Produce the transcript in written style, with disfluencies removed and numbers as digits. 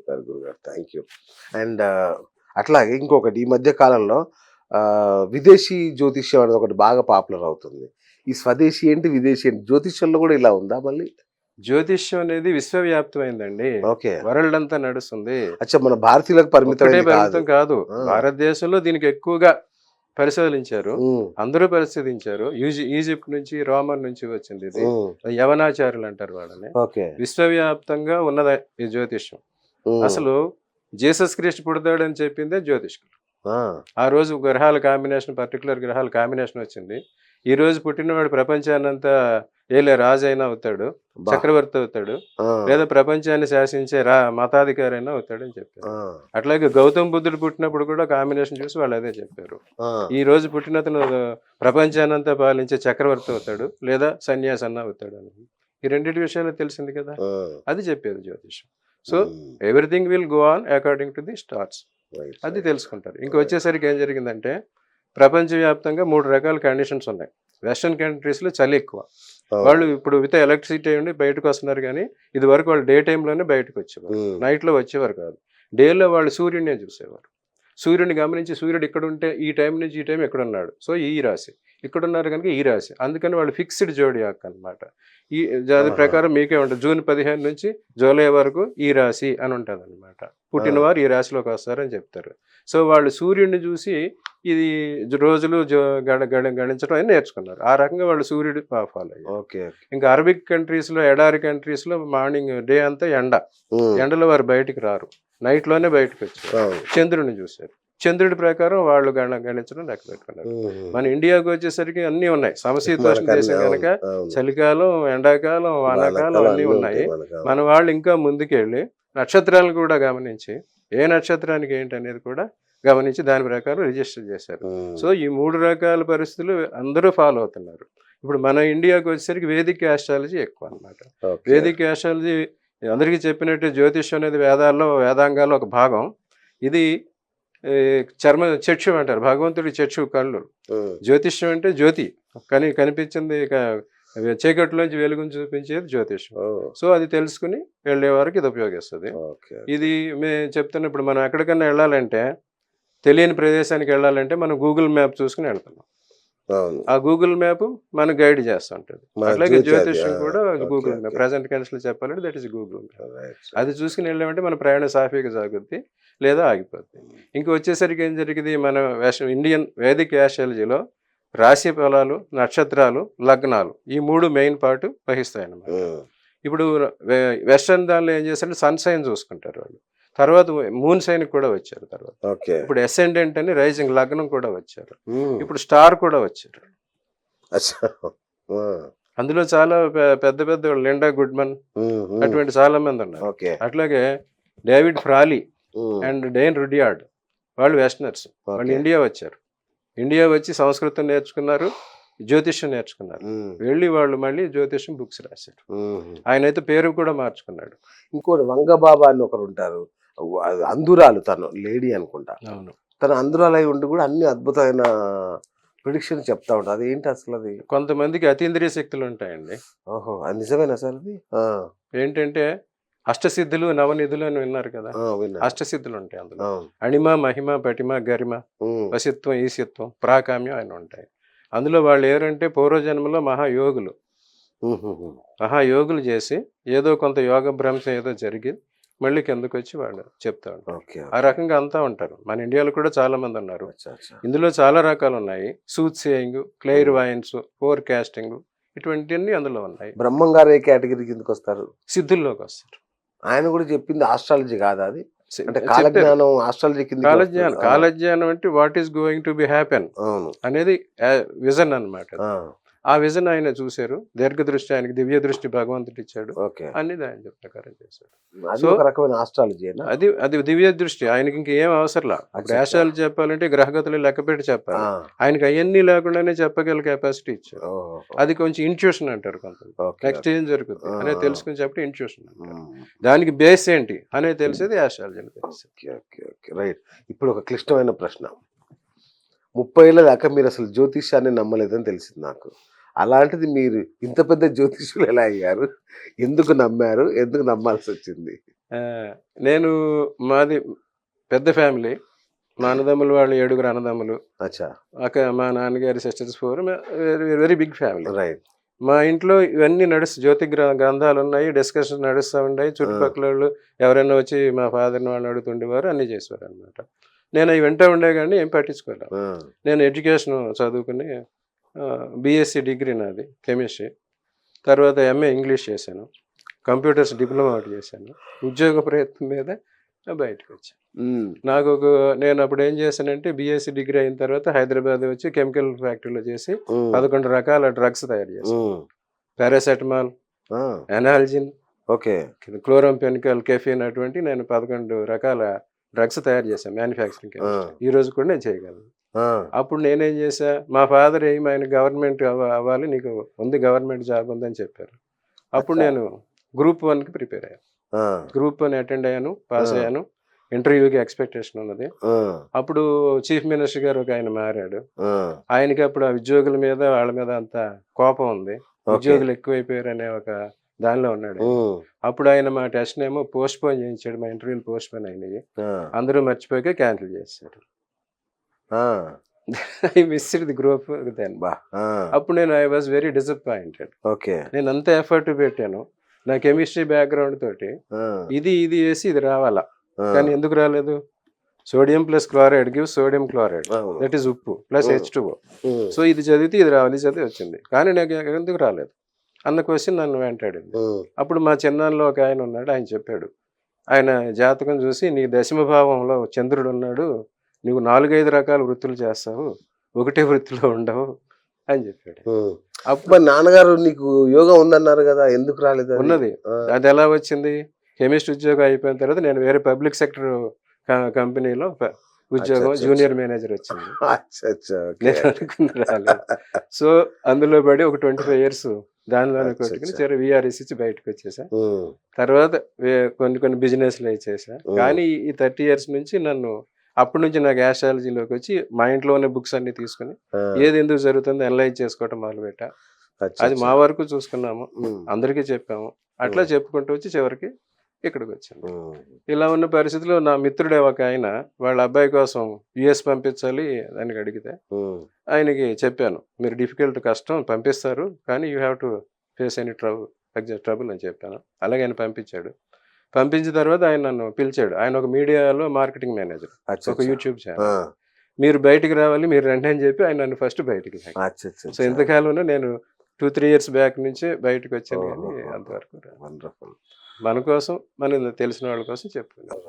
చెప్పారు గురుగారు. Thank you. And అట్లాగే ఇంకొకటి ఈ మధ్య కాలంలో విదేశీ జ్యోతిష్యం అనేది ఒకటి బాగా పాపులర్ అవుతుంది. ఈ స్వదేశీ ఏంటి, విదేశీ ఏంటి, జ్యోతిష్యంలో కూడా ఇలా ఉందా మళ్ళీ? జ్యోతిష్యం అనేది విశ్వవ్యాప్తమైందండి. ఓకే. వరల్డ్ అంతా నడుస్తుంది. అచ్చా, మన భారతీయులకు ఒక్కటే పరిమితమైంది కాదు. పరిమితం కాదు. భారతదేశంలో దీనికి ఎక్కువగా పరిశోధించారు. అందరూ పరిశోధించారు. ఈజిప్ట్ నుంచి, రోమన్ నుంచి వచ్చింది ఇది. యవనాచారులు అంటారు వాళ్ళని. ఓకే. విశ్వవ్యాప్తంగా ఉన్నది ఈ జ్యోతిష్యం. అసలు జీసస్ క్రీస్తు పుడతాడని చెప్పిందే జ్యోతిష్కులు. ఆ రోజు గ్రహాల కాంబినేషన్, పర్టికులర్ గ్రహాల కాంబినేషన్ వచ్చింది. ఈ రోజు పుట్టినవాడు ప్రపంచాన్నంతా ఏలే రాజు అయినా అవుతాడు, చక్రవర్తి అవుతాడు, లేదా ప్రపంచాన్ని శాసించే మతాధికారి అయినా అవుతాడు అని చెప్పారు. అట్లాగే గౌతమ్ బుద్ధుడు పుట్టినప్పుడు కూడా కాంబినేషన్ చూసి వాళ్ళు అదే చెప్పారు. ఈ రోజు పుట్టినతను ప్రపంచాన్నంతా పాలించే చక్రవర్తి అవుతాడు, లేదా సన్యాసి అన్న అవుతాడు అని. ఈ రెండింటి విషయాలు తెలిసింది కదా, అది చెప్పేది జ్యోతిషం. So everything will go on according to the stars, అది తెలుసుకుంటారు. ఇంక వచ్చేసరికి ఏం జరిగిందంటే ప్రపంచవ్యాప్తంగా 3 రకాల కండిషన్స్ ఉన్నాయి. వెస్టర్న్ కంట్రీస్లో చలి ఎక్కువ. వాళ్ళు ఇప్పుడు విత్ ఎలక్ట్రిసిటీ ఉండి బయటకు వస్తున్నారు, కానీ ఇది వరకు వాళ్ళు డే టైంలోనే బయటకు వచ్చేవారు, నైట్లో వచ్చేవారు కాదు. డేలో వాళ్ళు సూర్యుడినే చూసేవారు. సూర్యుడిని గమనించి సూర్యుడు ఇక్కడ ఉంటే ఈ టైం నుంచి ఈ టైం ఎక్కడ ఉన్నాడు, సో ఈ రాశి ఇక్కడ ఉన్నారు కనుక ఈ రాశి, అందుకని వాళ్ళు ఫిక్స్డ్ జోడియాక్ అనమాట. ఈ జాతి ప్రకారం మీకే ఉంటుంది, జూన్ 15 నుంచి జూలై వరకు ఈ రాశి అని ఉంటుంది అనమాట. పుట్టినవారు ఈ రాశిలోకి వస్తారని చెప్తారు. సో వాళ్ళు సూర్యుడిని చూసి ఇది రోజులు గణించడం అని నేర్చుకున్నారు. ఆ రకంగా వాళ్ళు సూర్యుడు ఫాలో అయ్యారు. ఇంకా అరబిక్ కంట్రీస్లో, ఎడారి కంట్రీస్లో మార్నింగ్ డే అంతా ఎండలో వారు బయటికి రారు, నైట్లోనే బయటకు వచ్చారు, చంద్రుడిని చూశారు. చంద్రుడి ప్రకారం వాళ్ళు గణించడం లెక్క పెట్టుకున్నారు. మన ఇండియాకు వచ్చేసరికి అన్నీ ఉన్నాయి. సమశీతోష్ణ దేశం కనుక చలికాలం, ఎండాకాలం, వానాకాలం అన్నీ ఉన్నాయి. మన వాళ్ళు ఇంకా ముందుకెళ్ళి నక్షత్రాలను కూడా గమనించి ఏ నక్షత్రానికి ఏంటి అనేది కూడా గమనించి దాని ప్రకారం రిజిస్టర్ చేశారు. సో ఈ 3 రకాల పరిస్థితులు అందరూ ఫాలో అవుతున్నారు. ఇప్పుడు మన ఇండియాకు వచ్చేసరికి వేదిక్ ఆస్ట్రాలజీ ఎక్కువ అనమాట. వేదిక్ ఆస్ట్రాలజీ అందరికీ చెప్పినట్టు జ్యోతిష్యం అనేది వేదాంగాల్లో ఒక భాగం. ఇది చక్షు అంటారు, భగవంతుడి చక్షు కళ్ళు. జ్యోతిష్యం అంటే జ్యోతి, కానీ కనిపించింది చీకట్లోంచి వెలుగుని చూపించేది జ్యోతిష్యం. సో అది తెలుసుకుని వెళ్ళే వారికి ఇది ఉపయోగిస్తుంది. ఇది మేము చెప్తున్నప్పుడు మనం ఎక్కడికన్నా వెళ్ళాలంటే, తెలియని ప్రదేశానికి వెళ్ళాలంటే మనం గూగుల్ మ్యాప్ చూసుకుని వెళ్తున్నాం. ఆ గూగుల్ మ్యాప్ మనకు గైడ్ చేస్తూ ఉంటుంది. అట్లాగే జ్యోతిష్యం కూడా గూగుల్ మ్యాప్. ప్రజెంట్ కండిషన్లో చెప్పాలంటే దట్ ఈస్ గూగుల్ మ్యాప్. అది చూసుకుని వెళ్ళామంటే మన ప్రయాణం సాఫీగా సాగుద్ది, లేదా ఆగిపోద్ది. ఇంక వచ్చేసరికి ఏం జరిగింది, మన ఇండియన్ వేదిక్ ఆస్ట్రాలజీలో రాశి ఫలాలు, నక్షత్రాలు, లగ్నాలు ఈ 3 మెయిన్ పార్ట్ వహిస్తాయి అన్నమాట. ఇప్పుడు వెస్టర్న్ దానిలో ఏం చేస్తారంటే సన్ సైన్ చూసుకుంటారు వాళ్ళు, తర్వాత మూన్ సైన్ కూడా వచ్చారు, తర్వాత ఇప్పుడు అసెండెంట్ అని రైజింగ్ లగ్నం కూడా వచ్చారు, ఇప్పుడు స్టార్ కూడా వచ్చారు. అందులో చాలా పెద్ద పెద్ద లిండా గుడ్మన్ అటువంటి చాలా మంది ఉన్నారు. అట్లాగే డేవిడ్ ఫ్రాలీ అండ్ డేన్ రుడియార్డ్ వాళ్ళు వెస్టర్నర్స్, వాళ్ళు ఇండియా వచ్చారు. ఇండియా వచ్చి సంస్కృతం నేర్చుకున్నారు, జ్యోతిష్యం నేర్చుకున్నారు. వెళ్ళి వాళ్ళు మళ్ళీ జ్యోతిష్యం బుక్స్ రాశారు. ఆయన అయితే పేరు కూడా మార్చుకున్నాడు. ఇంకోటి వంగబాబా అని ఒకరు ఉంటారు, అందురాలు, తను లేడీ అనుకుంటా. అవును, తను అందురాలు అయి ఉండి కూడా అన్ని అద్భుతమైన ప్రిడిక్షన్ చెప్తా ఉంటారు. అది ఏంటి అసలు? అది కొంతమందికి అతీంద్రియ శక్తులు ఉంటాయండి. ఓహో, అది నిజమేనా సార్? అది ఏంటంటే అష్టసిద్ధులు, నవనిధులు అని విన్నారు కదా, అష్టసిద్ధులు ఉంటాయి అందులో. అణిమ, మహిమ, పటిమ, గరిమ, వసిత్వం, ఈశిత్వం, ప్రాకామ్యం అని ఉంటాయి. అందులో వాళ్ళు ఎవరంటే పూర్వజన్మలో మహాయోగులు చేసి ఏదో కొంత యోగ భ్రంశం ఏదో జరిగి మళ్ళీ కిందకు వచ్చి వాళ్ళు చెప్తా ఉంటారు. ఆ రకంగా అంతా ఉంటారు. మన ఇండియాలో కూడా చాలా మంది ఉన్నారు. ఇందులో చాలా రకాలు ఉన్నాయి. సూత్ సేయింగ్, క్లెయిర్ వాయన్స్, ఫోర్కాస్టింగ్, ఇటువంటివన్నీ అందులో ఉన్నాయి. బ్రహ్మం గారు ఏ కేటగిరీ కిందకి వస్తారు? సిద్ధుల్లోకి వస్తారు. ఆయన కూడా చెప్పింది ఆస్ట్రాలజీ కాదా? అది అంటే కాలజ్ఞానం, ఆస్ట్రాలజీ కింద. కాలజ్ఞానం అంటే what is going to be happen అనేది విజన్ అన్నమాట. ఆ విజన్ ఆయన చూశారు, దీర్ఘదృష్టి, ఆయనకి దివ్య దృష్టి భగవంతుడు ఇచ్చాడు, అన్ని ఆయన ప్రకారం చేశాడు. సో రకమైన ఆస్ట్రాలజీ అది దివ్య దృష్టి. ఆయనకి ఇంకేం అవసరం. అప్పుడు ఆస్ట్రాలజీ చెప్పాలంటే గ్రహగతులు లెక్క పెట్టి చెప్పాలి, ఆయనకి అవన్నీ లేకుండానే చెప్పగల కెపాసిటీ ఇచ్చారు. అది కొంచెం ఇంట్యూషన్ అంటారు కొంత. నెక్స్ట్ ఏం జరుగుతుంది అనేది తెలుసుకుని చెప్పి ఇంట్యూషన్ అంటారు. దానికి బేస్ ఏంటి అనేది తెలిసేది ఆస్ట్రాలజీ. రైట్. ఇప్పుడు ఒక క్లిష్టమైన ప్రశ్న. 30 ఏళ్ళ దాకా మీరు అసలు జ్యోతిష్యాన్ని నమ్మలేదని తెలిసింది నాకు. అలాంటిది మీరు ఇంత పెద్ద జ్యోతిష్యులు ఎలా అయ్యారు? ఎందుకు నమ్మారు? ఎందుకు నమ్మాల్సి వచ్చింది? ఆ, నేను మాది పెద్ద ఫ్యామిలీ. మా అన్నదమ్ములు వాళ్ళు 7 అన్నదమ్ములు. అచ్చా. మా నాన్నగారి sisters 4. Very very big family. Right. మా ఇంట్లో ఇవన్నీ జ్యోతి గ్రంథాలు ఉన్నాయి, డిస్కషన్ నడుస్తూ ఉన్నాయి. చుట్టుపక్కల వాళ్ళు ఎవరైనా వచ్చి మా ఫాదర్ని వాళ్ళు అడుగుతుండేవారు, అన్నీ చేసేవారు అనమాట. నేను అవి వింటూ ఉండే కానీ ఏం పట్టించుకోలేదు. నేను ఎడ్యుకేషన్ చదువుకుని బీఎస్సీ డిగ్రీ నాది కెమిస్ట్రీ, తర్వాత ఎంఏ ఇంగ్లీష్ చేశాను, కంప్యూటర్స్ డిప్లొమా ఒకటి చేశాను. ఉద్యోగ ప్రయత్నం మీద బయటకు వచ్చాను. నేను అప్పుడు ఏం చేశానంటే బీఎస్సీ డిగ్రీ అయిన తర్వాత హైదరాబాద్ వచ్చి కెమికల్ ఫ్యాక్టరీలో చేసి 11 రకాల డ్రగ్స్ తయారు చేశాను. పారాసెటమాల్, ఎనాల్జిన్, ఓకే, క్లోరంఫెనికల్, కెఫిన్ అటువంటి నేను 11 రకాల డ్రగ్స్ తయారు చేశాను మ్యానుఫ్యాక్చరింగ్. ఈ రోజు కూడా నేను చేయగలను. అప్పుడు నేనేం చేశా, మా ఫాదర్ ఆయన గవర్నమెంట్ అవ్వాలి, నీకు ఉంది గవర్నమెంట్ జాబ్ ఉందని చెప్పారు. అప్పుడు నేను గ్రూప్ 1కి ప్రిపేర్ అయ్యాను. గ్రూప్ 1 అటెండ్ అయ్యాను, పాస్ అయ్యాను. ఇంటర్వ్యూకి ఎక్స్పెక్టేషన్ ఉన్నది. అప్పుడు చీఫ్ మినిస్టర్ గారు ఒక ఆయన మారాడు. ఆయనకి అప్పుడు ఆ ఉద్యోగుల మీద వాళ్ళ మీద అంత కోపం ఉంది, ఉద్యోగులు ఎక్కువైపోయారు అనే ఒక దానిలో ఉన్నాడు. అప్పుడు ఆయన మా టెస్ట్ ఏమో పోస్ట్ పోన్ చేయించాడు, మా ఇంటర్వ్యూలు పోస్ట్ పోన్ అయినాయి. అందరూ మర్చిపోయి క్యాన్సిల్ చేశాడు. I missed the group then. అప్పుడు నేను ఐ వాజ్ వెరీ డిసప్పాయింటెడ్. నేను అంత ఎఫర్ట్ పెట్టాను నా కెమిస్ట్రీ బ్యాక్గ్రౌండ్ తోటి, ఇది వేసి ఇది రావాలా, కానీ ఎందుకు రాలేదు? Sodium plus chloride give sodium chloride, that is ఉప్పు ప్లస్ H2O. సో ఇది చదివితే ఇది రావాలి, ఇది చదివి వచ్చింది, కానీ నాకు ఎందుకు రాలేదు అన్న క్వశ్చన్ నన్ను వెంటాడింది. అప్పుడు మా చిన్నాన్నలో ఒక ఆయన ఉన్నాడు, ఆయన చెప్పాడు, ఆయన జాతకం చూసి నీ దశమ భావంలో చంద్రుడు ఉన్నాడు, నువ్వు 4-5 రకాల వృత్తులు చేస్తావు, ఒకటే వృత్తిలో ఉండవు అని చెప్పాడు. అప్పుడు నాన్నగారు నీకు యోగా ఉందన్నారు కదా, ఎందుకు రాలేదు? ఉన్నది. అది ఎలా వచ్చింది? కెమిస్ట్రీ ఉద్యోగం అయిపోయిన తర్వాత నేను వేరే పబ్లిక్ సెక్టర్ కంపెనీలో ఉద్యోగం జూనియర్ మేనేజర్ వచ్చింది. నేను అనుకున్న రాలేదు. సో అందులో పడి ఒక 25 years దానిలోనే కొట్టుకుని చివరి VRS ఇచ్చి బయటకు వచ్చేసా. తర్వాత కొన్ని బిజినెస్లు చేసా. కానీ ఈ 30 years నుంచి అప్పటి నుంచి నాకు యాస్ట్రాలజీలోకి వచ్చి మా ఇంట్లోనే బుక్స్ అన్ని తీసుకుని ఏది ఎందుకు జరుగుతుందో అనలైజ్ చేసుకోవటం మొదలుపెట్టా. అది మా వరకు చూసుకున్నాము, అందరికీ చెప్పాము, అట్లా చెప్పుకుంటూ వచ్చి చివరికి ఇక్కడికి వచ్చాను. ఇలా ఉన్న పరిస్థితిలో నా మిత్రుడే ఒక ఆయన వాళ్ళ అబ్బాయి కోసం US పంపించాలి దానికి అడిగితే ఆయనకి చెప్పాను, మీరు డిఫికల్ట్ కష్టం పంపిస్తారు, కానీ you have to face any trouble అని చెప్పాను. అలాగే ఆయన పంపించాడు. పంపించిన తర్వాత ఆయన నన్ను పిలిచాడు. ఆయన ఒక మీడియాలో మార్కెటింగ్ మేనేజర్, ఒక యూట్యూబ్ ఛానల్. మీరు బయటికి రావాలి, మీరు రండి అని చెప్పి ఆయన నన్ను ఫస్ట్ బయటికి. సో ఇంతకాలంలో నేను 2-3 years బ్యాక్ నుంచే బయటకు వచ్చాను, కానీ అంతవరకు మన కోసం, మన తెలిసిన వాళ్ళ కోసం చెప్తున్నాను.